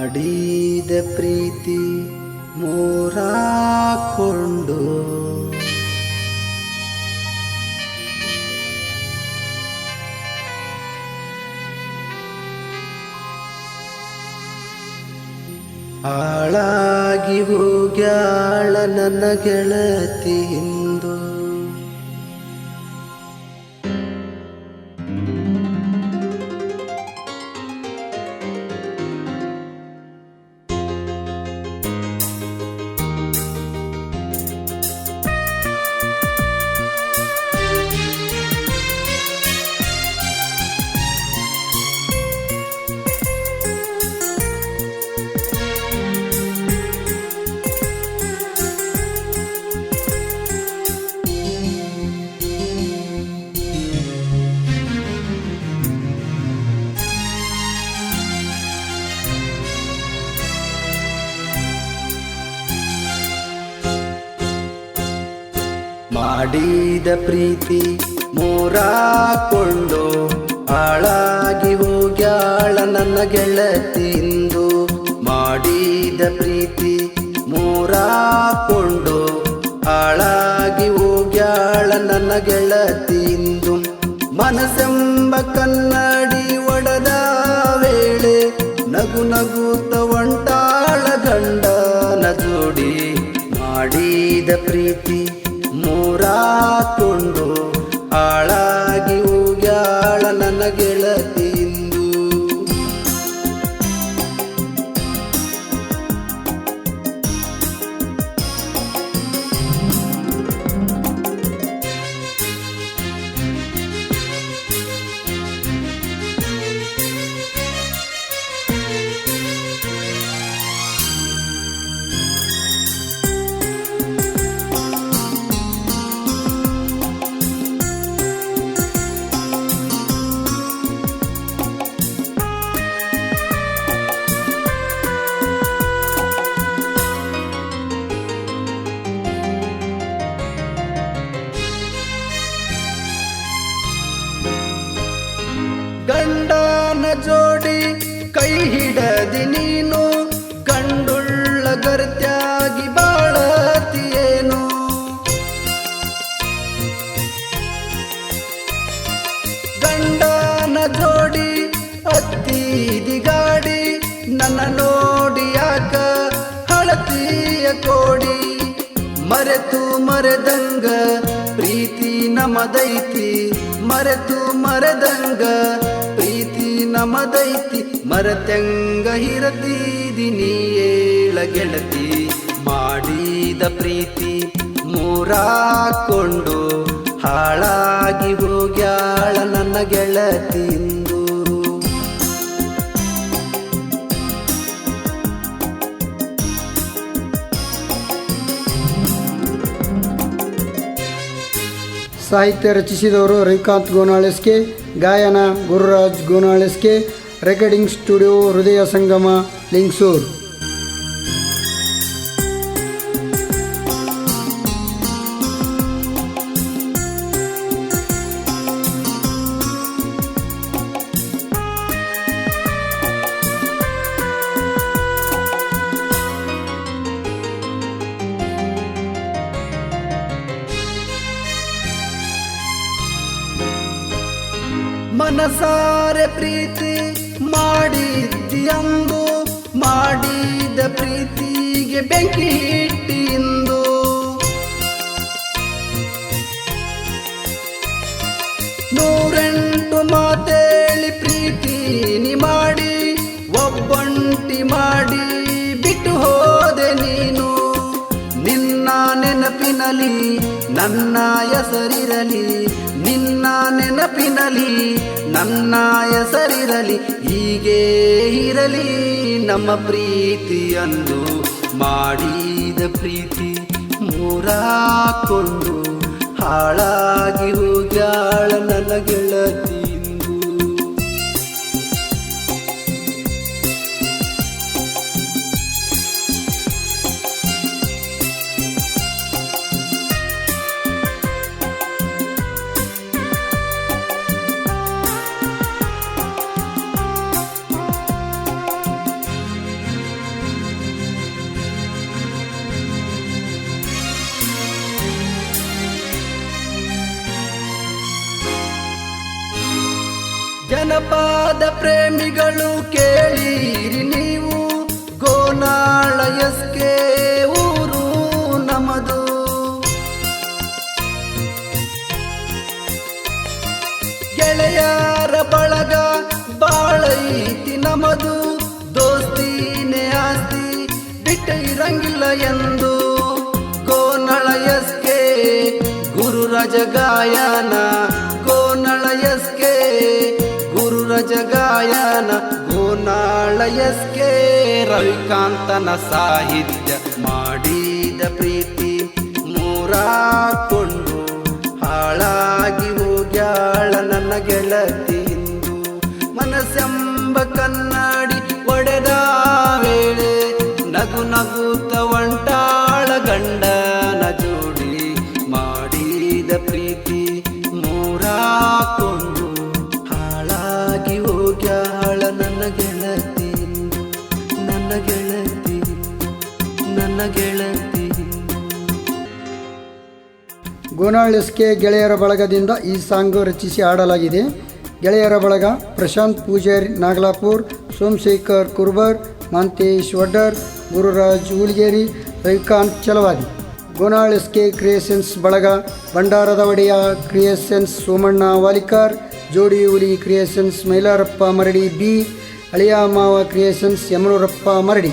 ಮಾಡಿದ ಪ್ರೀತಿ ಮೂರಾಕೊಂಡು ಹಾಳಾಗಿ ಹೋಗ್ಯಾಳ ನನ್ನ ಗೆಳತಿ ಇಂದು. ಮಾಡಿದ ಪ್ರೀತಿ ಮೂರಾಕೊಂಡು ಹಾಳಾಗಿ ಹೋಗ್ಯಾಳ ನನ್ನ ಗೆಳತಿಂದು. ಮಾಡಿದ ಪ್ರೀತಿ ಮೂರಾಕೊಂಡು ಹಾಳಾಗಿ ಹೋಗ್ಯಾಳ ನನ್ನ ಗೆಳತಿಂದು. ಮನಸ್ಸೆಂಬ ಕನ್ನಡಿ ಒಡೆದ ವೇಳೆ ನಗು ನಗುತ್ತ ಒಂಟಾಳ ಗಂಡನ ಜೋಡಿ. ಮಾಡಿದ ಪ್ರೀತಿ ಮೂರಾಕೊಂಡು ಹಾಳಾಗಿ ಹೋಗ್ಯಾಳ ನನ್ನ ಗೆಳತಿಂದು. ಗಂಡನ ಜೋಡಿ ಕೈ ಹಿಡದಿ ನೀನು ಗಂಡುಳ್ಳ ಗರ್ತ್ಯಾಗಿ ಬಾಳತಿಯೇನು. ಗಂಡನ ಜೋಡಿ ಹತ್ತಿದಿ ಗಾಡಿ ನನ್ನ ನೋಡಿ ಯಾಕ ಹಳತಿಯ ಕೋಡಿ. ಮರೆತು ಮರೆದಂಗ ಪ್ರೀತಿ ನಮದೈತಿ, ಮರೆತು ಮರೆದಂಗ ಪ್ರೀತಿ ನಮದೈತಿ. ಮರೆತಂಗ ಹಿರತೀದಿ ನೀ ಏಳ ಗೆಳತಿ. ಮಾಡಿದ ಪ್ರೀತಿ ಮೂರಾಕೊಂಡು ಹಾಳಾಗಿ ಹೋಗ್ಯಾಳ ನನ್ನ ಗೆಳತಿಂದು. ಸಾಹಿತ್ಯ ರಚಿಸಿದವರು ರವಿಕಾಂತ್ ಗೋನಾಳೆಸ್ಕೆ, ಗಾಯನ ಗುರುರಾಜ್ ಗೋನಾಳೆಸ್ಕೆ, ರೆಕಾರ್ಡಿಂಗ್ ಸ್ಟುಡಿಯೋ ಹೃದಯ ಸಂಗಮ ಲಿಂಗ್ಸೂರ್. ಮನಸಾರೆ ಪ್ರೀತಿ ಮಾಡಿದ್ಯಂದು, ಮಾಡಿದ ಪ್ರೀತಿಗೆ ಬೆಂಕಿ ಇಟ್ಟಿಂದು. ನೂರೆಂಟು ಮಾತೇಳಿ ಪ್ರೀತಿನಿ ಮಾಡಿ ಒಬ್ಬಂಟಿ ಮಾಡಿ ಬಿಟ್ಟು ಹೋದೆ ನೀನು. ನಿನ್ನ ನೆನಪಿನಲಿ ನನ್ನ ಹೆಸರಿರಲಿ, ನಿನ್ನ ನೆನಪಿನಲಿ ನನ್ನ ಹೆಸರಿರಲಿ. ಹೀಗೆ ಇರಲಿ ನಮ್ಮ ಪ್ರೀತಿಯಂದು. ಮಾಡಿದ ಪ್ರೀತಿ ಮೂರಾಕೊಂಡು ಹಾಳಾಗಿ ಹೋಗ್ಯಾಳ ನನ್ನ ಗೆಳತಿಂದು. ಜನಪದ ಪ್ರೇಮಿಗಳು ಕೇಳಿರಿ ನೀವು, ಗೋನಾಳ ಎಸ್ಕೆ ಊರು ನಮದು. ಗೆಳೆಯರ ಬಳಗ ಬಾಳೈತಿ ನಮದು, ದೋಸ್ತಿನೇ ಆಸ್ತಿ ಬಿಟ್ಟ ಇರಂಗಿಲ್ಲ ಎಂದು. ಗೋನಾಳ ಎಸ್ಕೆ ಗುರುರಾಜ ಗಾಯನ, ಗೋನಾಳ ಎಸ್ಕೆ ಗುರುರಾಜ ಗಾಯನ. ಗೋನಾಳ ಎಸ್ಕೆ ರವಿಕಾಂತನ ಸಾಹಿತ್ಯ ಮಾಡಿದ ಪ್ರೀತಿ ಮೂರಾಕೊಂಡು ಹಾಳಾಗಿ ಹೋಗ್ಯಾಳ ನನ್ನ ಗೆಳತಿ ಇಂದು. ಮನಸ್ಸೆಂಬ ಕನ್ನಡಿ ಒಡೆದ ವೇಳೆ ನಗು ನಗುತ್ತ ಒಂಟಾಳ ಗಂಡನ ಜೋಡಿ ಮಾಡಿದ ಪ್ರೀತಿ ಮೂರಾಕೊಂಡು ಹಾಳಾಗಿ ಹೋಗ್ಯಾಳ ನನ್ನ ಗೆಳತಿ ಇಂದು, ನನ್ನ ಗೆಳತಿ, ನನ್ನ ಗೆಳತಿ. ಗೋನಾಳ್ ಎಸ್ಕೆ ಗೆಳೆಯರ ಬಳಗದಿಂದ ಈ ಸಾಂಗ್ ರಚಿಸಿ ಹಾಡಲಾಗಿದೆ. ಗೆಳೆಯರ ಬಳಗ ಪ್ರಶಾಂತ್ ಪೂಜಾರಿ ನಾಗಲಾಪುರ್, ಸೋಮಶೇಖರ್ ಕುರ್ಬರ್, ಮಾಂತೇಶ್ ವಡ್ಡರ್, ಗುರುರಾಜ್ ಉಳಿಗೇರಿ, ರವಿಕಾಂತ್ ಚಲವಾದಿ. ಗೋನಾಳ್ ಎಸ್ಕೆ ಕ್ರಿಯೇಷನ್ಸ್ ಬಳಗ ಭಂಡಾರದ ಒಡೆಯ ಕ್ರಿಯೇಷನ್ಸ್ ಸೋಮಣ್ಣ ವಾಲಿಕಾರ್, ಜೋಡಿ ಹುಲಿ ಕ್ರಿಯೇಷನ್ಸ್ ಮೈಲಾರಪ್ಪ ಮರಡಿ ಬಿ, ಅಳಿಯ ಮಾವ ಕ್ರಿಯೇಷನ್ಸ್ ಯಮನೂರಪ್ಪ ಮರಡಿ.